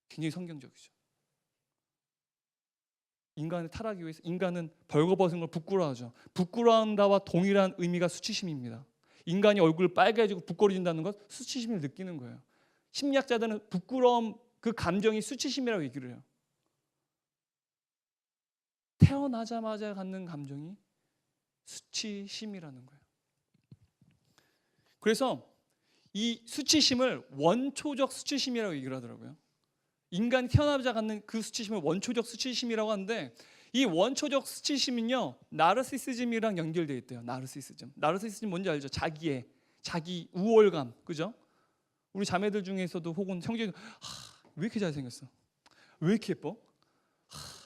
굉장히 성경적이죠. 인간을 타락하기 위해서 인간은 벌거벗은 걸 부끄러워하죠. 부끄러워한다와 동일한 의미가 수치심입니다. 인간이 얼굴 빨개지고 부끄러진다는 것, 수치심을 느끼는 거예요. 심리학자들은 부끄러움, 그 감정이 수치심이라고 얘기를 해요. 태어나자마자 갖는 감정이 수치심이라는 거예요. 그래서 이 수치심을 원초적 수치심이라고 얘기를 하더라고요. 인간이 태어나자 갖는 그 수치심을 원초적 수치심이라고 하는데, 이 원초적 수치심은요 나르시시즘이랑 연결되어 있대요. 나르시시즘 뭔지 알죠? 자기 우월감, 그죠? 우리 자매들 중에서도 혹은 형제, 왜 이렇게 잘생겼어? 왜 이렇게 예뻐?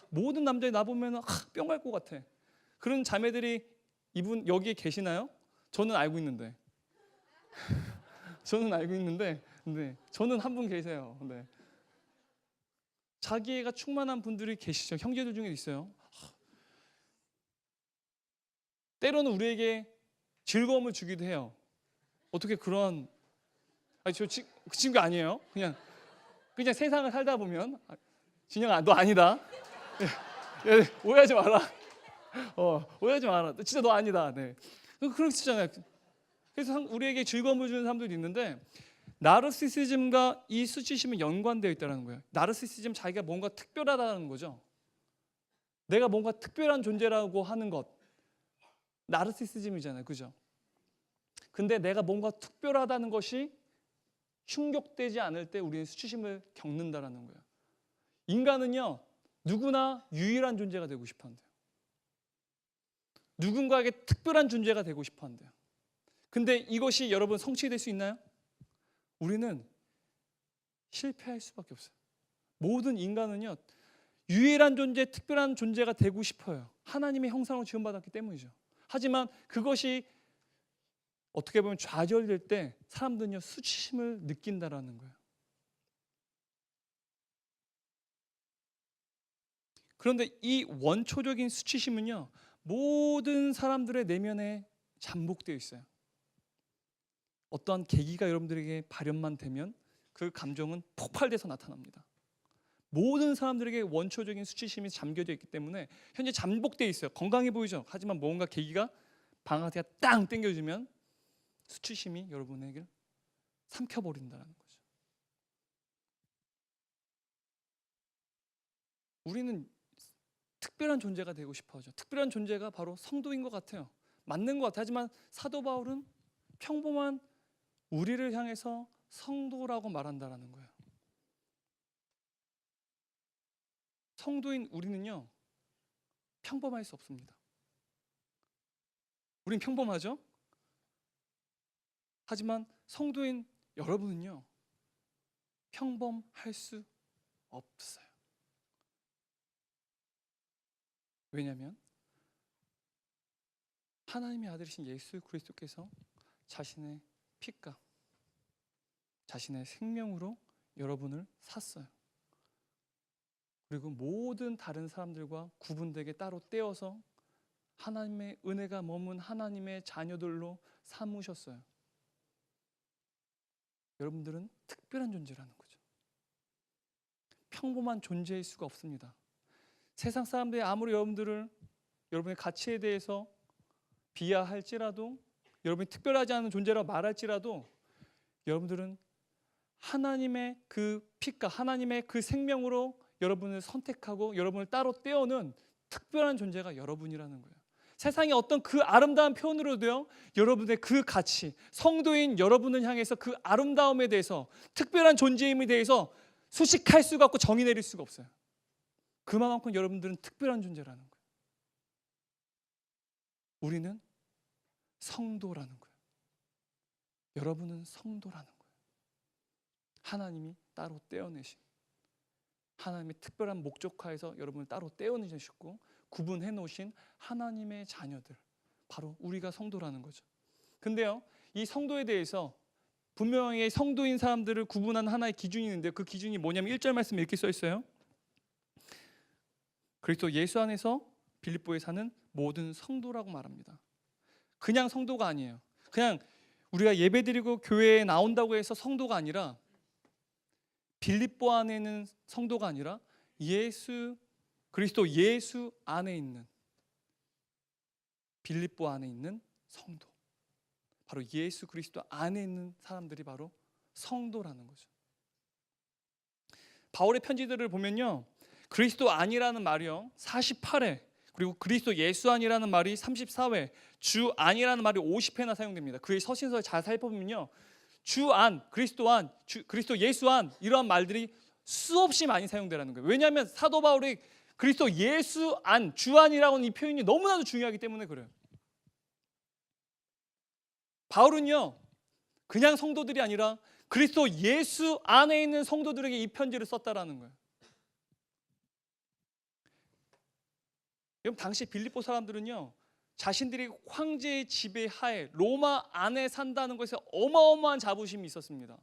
모든 남자애 나 보면 뿅 갈 것 같아. 그런 자매들이 이분 여기에 계시나요? 저는 알고 있는데 네, 저는 한 분 계세요. 네. 자기애가 충만한 분들이 계시죠. 형제들 중에 있어요. 때로는 우리에게 즐거움을 주기도 해요. 어떻게 그런, 그 친구 아니에요. 그냥 세상을 살다 보면, 진영아 너 아니다. 오해하지 마라. 오해하지 마라. 진짜 너 아니다. 네. 그렇잖아요. 그래서 우리에게 즐거움을 주는 사람들이 있는데, 나르시시즘과 이 수치심은 연관되어 있다는 거예요. 나르시시즘, 자기가 뭔가 특별하다는 거죠. 내가 뭔가 특별한 존재라고 하는 것, 나르시시즘이잖아요, 그죠? 근데 내가 뭔가 특별하다는 것이 충족되지 않을 때 우리는 수치심을 겪는다라는 거예요. 인간은요 누구나 유일한 존재가 되고 싶어한대요. 누군가에게 특별한 존재가 되고 싶어한대요. 근데 이것이 여러분 성취될 수 있나요? 우리는 실패할 수밖에 없어요. 모든 인간은요 유일한 존재, 특별한 존재가 되고 싶어요. 하나님의 형상으로 지음받았기 때문이죠. 하지만 그것이 어떻게 보면 좌절될 때 사람들은요 수치심을 느낀다라는 거예요. 그런데 이 원초적인 수치심은요 모든 사람들의 내면에 잠복되어 있어요. 어떠한 계기가 여러분들에게 발현만 되면 그 감정은 폭발돼서 나타납니다. 모든 사람들에게 원초적인 수치심이 잠겨져 있기 때문에 현재 잠복되어 있어요. 건강해 보이죠? 하지만 뭔가 계기가 방아쇠가 땅 당겨주면 수치심이 여러분에게 삼켜버린다는 거죠. 우리는 특별한 존재가 되고 싶어하죠. 특별한 존재가 바로 성도인 것 같아요. 맞는 것 같아요. 하지만 사도 바울은 평범한 우리를 향해서 성도라고 말한다라는 거예요. 성도인 우리는요 평범할 수 없습니다. 우린 평범하죠? 하지만 성도인 여러분은요 평범할 수 없어요. 왜냐하면 하나님의 아들이신 예수 그리스도께서 자신의 피값, 자신의 생명으로 여러분을 샀어요. 그리고 모든 다른 사람들과 구분되게 따로 떼어서 하나님의 은혜가 머문 하나님의 자녀들로 삼으셨어요. 여러분들은 특별한 존재라는 거죠. 평범한 존재일 수가 없습니다. 세상 사람들이 아무리 여러분의 가치에 대해서 비하할지라도, 여러분이 특별하지 않은 존재라고 말할지라도, 여러분들은 하나님의 그 피값, 하나님의 그 생명으로 여러분을 선택하고 여러분을 따로 떼어는 특별한 존재가 여러분이라는 거예요. 세상의 어떤 그 아름다운 표현으로도요 여러분의 그 가치, 성도인 여러분을 향해서 그 아름다움에 대해서, 특별한 존재임에 대해서 수식할 수가 없고 정의 내릴 수가 없어요. 그만큼 여러분들은 특별한 존재라는 거예요. 우리는 성도라는 거예요. 여러분은 성도라는 거예요. 하나님이 따로 떼어내신, 하나님의 특별한 목적하에서 여러분을 따로 떼어내셨고 구분해 놓으신 하나님의 자녀들, 바로 우리가 성도라는 거죠. 근데요 이 성도에 대해서 분명히 성도인 사람들을 구분하는 하나의 기준이 있는데, 그 기준이 뭐냐면 1절 말씀에 이렇게 써 있어요. 그리스도 예수 안에서 빌립보에 사는 모든 성도라고 말합니다. 그냥 성도가 아니에요. 그냥 우리가 예배드리고 교회에 나온다고 해서 성도가 아니라, 빌립보 안에는 성도가 아니라 그리스도 예수 안에 있는, 빌립보 안에 있는 성도, 바로 예수 그리스도 안에 있는 사람들이 바로 성도라는 거죠. 바울의 편지들을 보면요 그리스도 안이라는 말이요 48회, 그리고 그리스도 예수 안이라는 말이 34회, 주 안이라는 말이 50회나 사용됩니다. 그의 서신서를 잘 살펴보면요 주 안, 그리스도 안, 그리스도 예수 안 이러한 말들이 수없이 많이 사용되라는 거예요. 왜냐하면 사도 바울이 그리스도 예수 안, 주 안이라고 하는 이 표현이 너무나도 중요하기 때문에 그래요. 바울은요 그냥 성도들이 아니라 그리스도 예수 안에 있는 성도들에게 이 편지를 썼다라는 거예요. 여러분 당시 빌립보 사람들은요 자신들이 황제의 지배하에 로마 안에 산다는 것에 어마어마한 자부심이 있었습니다.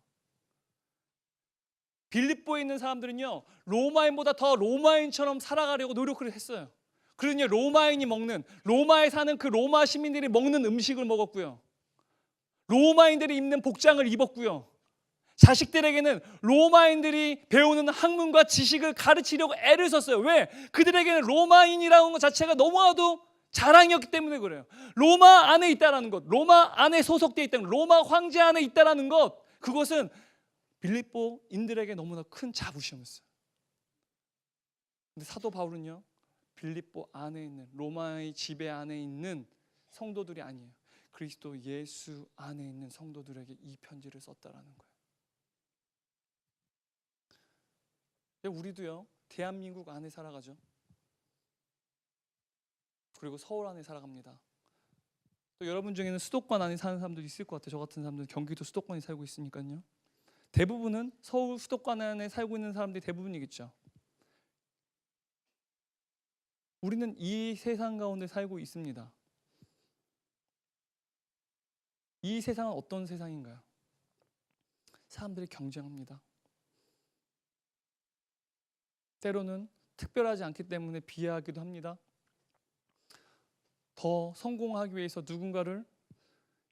빌립보에 있는 사람들은요 로마인보다 더 로마인처럼 살아가려고 노력을 했어요. 그러니 로마인이 먹는, 로마에 사는 그 로마 시민들이 먹는 음식을 먹었고요, 로마인들이 입는 복장을 입었고요, 자식들에게는 로마인들이 배우는 학문과 지식을 가르치려고 애를 썼어요. 왜? 그들에게는 로마인이라는 것 자체가 너무나도 자랑이었기 때문에 그래요. 로마 안에 있다라는 것, 로마 안에 소속되어 있다는 것, 로마 황제 안에 있다라는 것, 그것은 빌립보인들에게 너무나 큰 자부심이었어요. 근데 사도 바울은요 빌립보 안에 있는, 로마의 지배 안에 있는 성도들이 아니에요. 그리스도 예수 안에 있는 성도들에게 이 편지를 썼다라는 거예요. 우리도요 대한민국 안에 살아가죠. 그리고 서울 안에 살아갑니다. 또 여러분 중에는 수도권 안에 사는 사람들도 있을 것 같아요. 저 같은 사람들은 경기도 수도권에 살고 있으니까요. 대부분은 서울 수도권 안에 살고 있는 사람들이 대부분이겠죠. 우리는 이 세상 가운데 살고 있습니다. 이 세상은 어떤 세상인가요? 사람들이 경쟁합니다. 때로는 특별하지 않기 때문에 비하하기도 합니다. 더 성공하기 위해서 누군가를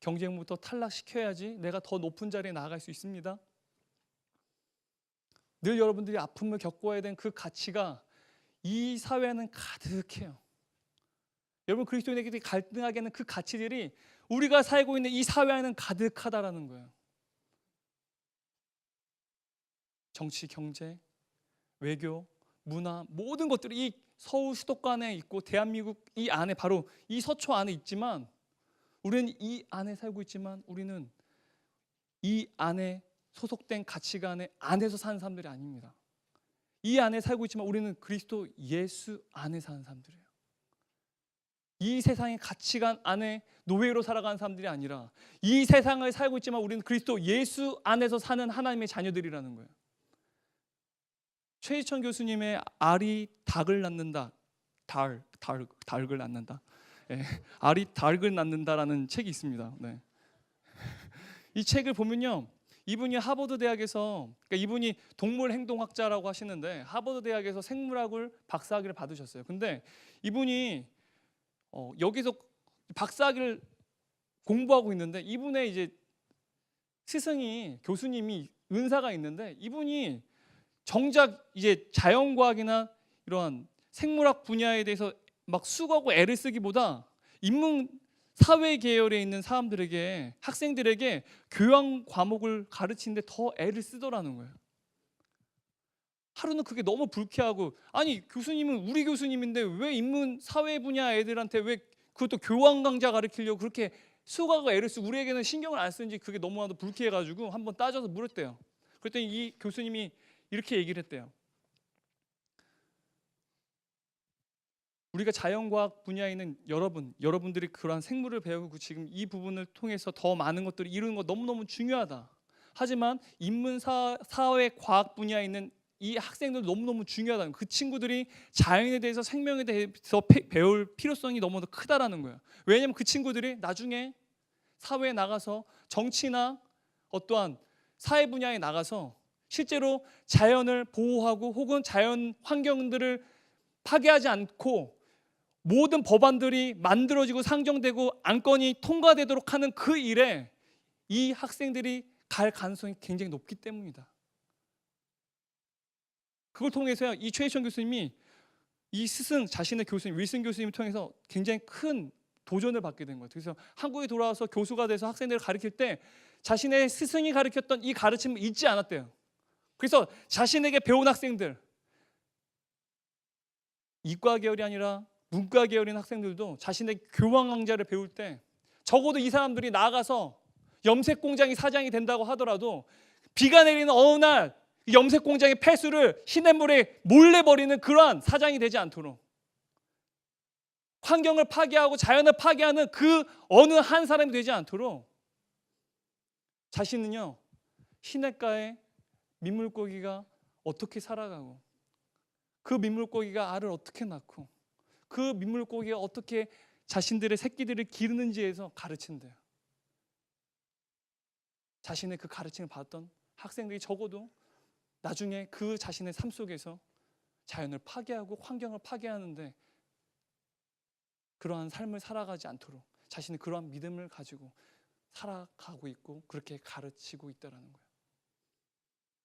경쟁부터 탈락시켜야지 내가 더 높은 자리에 나아갈 수 있습니다. 늘 여러분들이 아픔을 겪어야 되는 그 가치가 이 사회에는 가득해요. 여러분 그리스도인에게 갈등하게 하는 그 가치들이 우리가 살고 있는 이 사회에는 가득하다라는 거예요. 정치, 경제, 외교, 문화 모든 것들이 이 서울 수도권에 있고 대한민국 이 안에, 바로 이 서초 안에 있지만 우리는 이 안에 살고 있지만 우리는 이 안에 소속된 가치관의 안에서 사는 사람들이 아닙니다. 이 안에 살고 있지만 우리는 그리스도 예수 안에 사는 사람들이에요. 이 세상의 가치관 안에 노예로 살아가는 사람들이 아니라 이 세상을 살고 있지만 우리는 그리스도 예수 안에서 사는 하나님의 자녀들이라는 거예요. 최희천 교수님의 알이 닭을 낳는다, 닭을 낳는다, 네. 알이 닭을 낳는다라는 책이 있습니다. 네. 이 책을 보면요, 이분이 하버드 대학에서, 그러니까 이분이 동물 행동학자라고 하시는데 하버드 대학에서 생물학을 박사학위를 받으셨어요. 근데 이분이 여기서 박사학위를 공부하고 있는데 이분의 이제 스승이, 교수님이 은사가 있는데 이분이 정작 이제 자연과학이나 이러한 생물학 분야에 대해서 막 수고하고 애를 쓰기보다 인문 사회 계열에 있는 사람들에게, 학생들에게 교양 과목을 가르치는데 더 애를 쓰더라는 거예요. 하루는 그게 너무 불쾌하고, 아니 교수님은 우리 교수님인데 왜 인문 사회 분야 애들한테 왜 그것도 교양 강좌 가르치려고 그렇게 수고하고 애를 쓰고 우리에게는 신경을 안 쓰는지 그게 너무나도 불쾌해가지고 한번 따져서 물었대요. 그랬더니 이 교수님이 이렇게 얘기를 했대요. 우리가 자연과학 분야에 있는 여러분들이 그러한 생물을 배우고 지금 이 부분을 통해서 더 많은 것들을 이루는 거 너무너무 중요하다. 하지만 인문사회과학 분야에 있는 이 학생들 너무너무 중요하다는, 그 친구들이 자연에 대해서, 생명에 대해서 배울 필요성이 너무나 크다라는 거예요. 왜냐하면 그 친구들이 나중에 사회에 나가서 정치나 어떠한 사회 분야에 나가서 실제로 자연을 보호하고 혹은 자연 환경들을 파괴하지 않고 모든 법안들이 만들어지고 상정되고 안건이 통과되도록 하는 그 일에 이 학생들이 갈 가능성이 굉장히 높기 때문이다. 그걸 통해서 이 최희천 교수님이 이 스승, 자신의 교수님 윌슨 교수님을 통해서 굉장히 큰 도전을 받게 된 거예요. 그래서 한국에 돌아와서 교수가 돼서 학생들을 가르칠 때 자신의 스승이 가르쳤던 이 가르침을 잊지 않았대요. 그래서 자신에게 배운 학생들, 이과 계열이 아니라 문과 계열인 학생들도 자신의 교양 강좌를 배울 때 적어도 이 사람들이 나가서 염색 공장이 사장이 된다고 하더라도 비가 내리는 어느 날 염색 공장의 폐수를 시냇물에 몰래 버리는 그러한 사장이 되지 않도록, 환경을 파괴하고 자연을 파괴하는 그 어느 한 사람이 되지 않도록 자신은요, 시냇가에 민물고기가 어떻게 살아가고 그 민물고기가 알을 어떻게 낳고 그 민물고기가 어떻게 자신들의 새끼들을 기르는지에서 가르친대요. 자신의 그 가르침을 받았던 학생들이 적어도 나중에 그 자신의 삶 속에서 자연을 파괴하고 환경을 파괴하는데 그러한 삶을 살아가지 않도록 자신의 그러한 믿음을 가지고 살아가고 있고 그렇게 가르치고 있다는 거예요.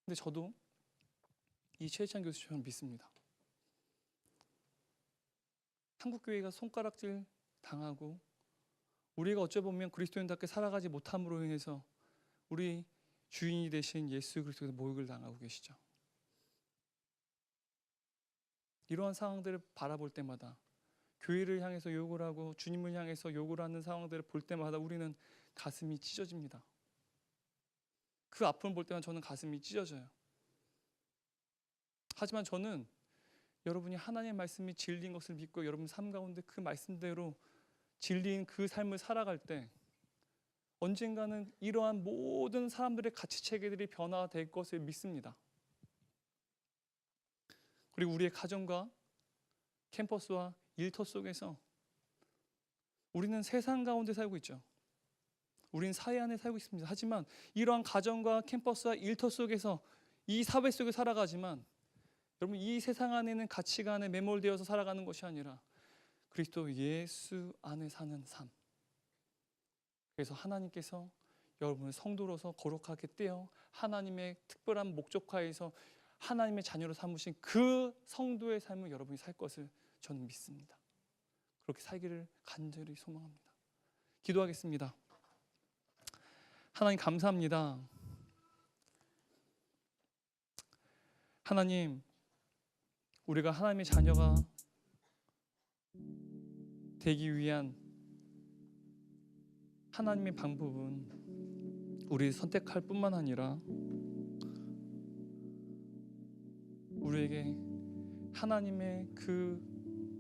근데 저도 이 최혜찬 교수처럼 믿습니다. 한국교회가 손가락질 당하고 우리가 어찌 보면 그리스도인답게 살아가지 못함으로 인해서 우리 주인이 되신 예수 그리스도에서 모욕을 당하고 계시죠. 이러한 상황들을 바라볼 때마다, 교회를 향해서 욕을 하고 주님을 향해서 욕을 하는 상황들을 볼 때마다 우리는 가슴이 찢어집니다. 그 아픔을 볼 때만 저는 가슴이 찢어져요. 하지만 저는 여러분이 하나님의 말씀이 진리인 것을 믿고 여러분 삶 가운데 그 말씀대로 진리인 그 삶을 살아갈 때 언젠가는 이러한 모든 사람들의 가치체계들이 변화될 것을 믿습니다. 그리고 우리의 가정과 캠퍼스와 일터 속에서 우리는 세상 가운데 살고 있죠. 우리는 사회 안에 살고 있습니다. 하지만 이러한 가정과 캠퍼스와 일터 속에서 이 사회 속에 살아가지만 여러분, 이 세상 안에는 가치가 안에 매몰되어서 살아가는 것이 아니라 그리스도 예수 안에 사는 삶. 그래서 하나님께서 여러분을 성도로서 거룩하게 떼어 하나님의 특별한 목적하에서 하나님의 자녀로 삼으신 그 성도의 삶을 여러분이 살 것을 저는 믿습니다. 그렇게 살기를 간절히 소망합니다. 기도하겠습니다. 하나님 감사합니다. 하나님, 우리가 하나님의 자녀가 되기 위한 하나님의 방법은 우리 선택할 뿐만 아니라 우리에게 하나님의 그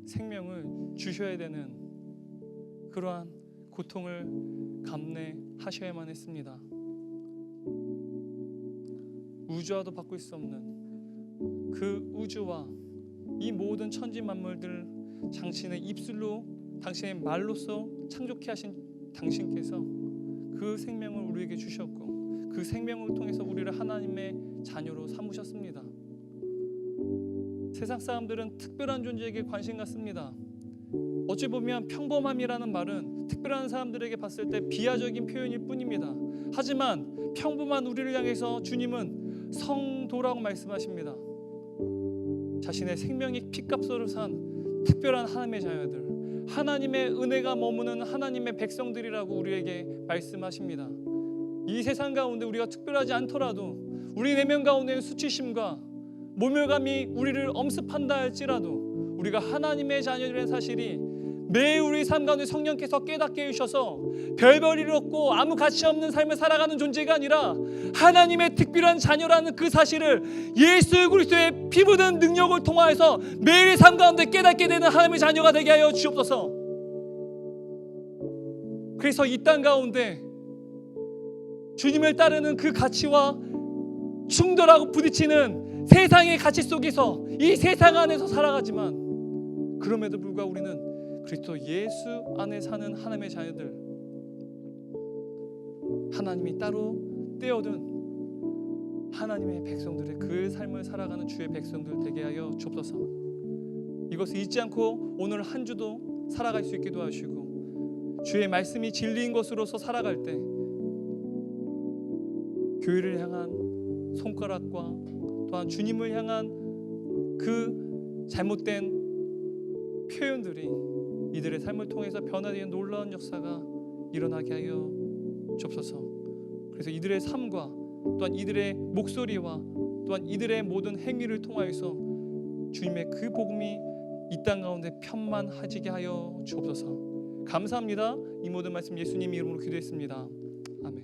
생명을 주셔야 되는 그러한 고통을 감내하셔야만 했습니다. 우주와도 바꿀 수 없는 그 우주와 이 모든 천지 만물들 당신의 입술로, 당신의 말로써 창조케 하신 당신께서 그 생명을 우리에게 주셨고 그 생명을 통해서 우리를 하나님의 자녀로 삼으셨습니다. 세상 사람들은 특별한 존재에게 관심 갖습니다. 어찌 보면 평범함이라는 말은 특별한 사람들에게 봤을 때 비하적인 표현일 뿐입니다. 하지만 평범한 우리를 향해서 주님은 성도라고 말씀하십니다. 자신의 생명이 피값으로 산 특별한 하나님의 자녀들, 하나님의 은혜가 머무는 하나님의 백성들이라고 우리에게 말씀하십니다. 이 세상 가운데 우리가 특별하지 않더라도 우리 내면 가운데는 수치심과 모멸감이 우리를 엄습한다 할지라도 우리가 하나님의 자녀들의 사실이 매일 우리 삶 가운데 성령께서 깨닫게 해주셔서 별볼일 없고 아무 가치 없는 삶을 살아가는 존재가 아니라 하나님의 특별한 자녀라는 그 사실을 예수 그리스도의 피 묻은 능력을 통하여서 매일 삶 가운데 깨닫게 되는 하나님의 자녀가 되게 하여 주옵소서. 그래서 이 땅 가운데 주님을 따르는 그 가치와 충돌하고 부딪히는 세상의 가치 속에서 이 세상 안에서 살아가지만 그럼에도 불구하고 우리는 그리스도 예수 안에 사는 하나님의 자녀들, 하나님이 따로 떼어둔 하나님의 백성들의 그 삶을 살아가는 주의 백성들 되게 하여 주옵소서. 이것을 잊지 않고 오늘 한 주도 살아갈 수 있게 도와주시고 주의 말씀이 진리인 것으로서 살아갈 때 교회를 향한 손가락과 또한 주님을 향한 그 잘못된 표현들이 이들의 삶을 통해서 변화되는 놀라운 역사가 일어나게 하여 주옵소서. 그래서 이들의 삶과 또한 이들의 목소리와 또한 이들의 모든 행위를 통하여서 주님의 그 복음이 이 땅 가운데 편만하지게 하여 주옵소서. 감사합니다. 이 모든 말씀 예수님 이름으로 기도했습니다. 아멘.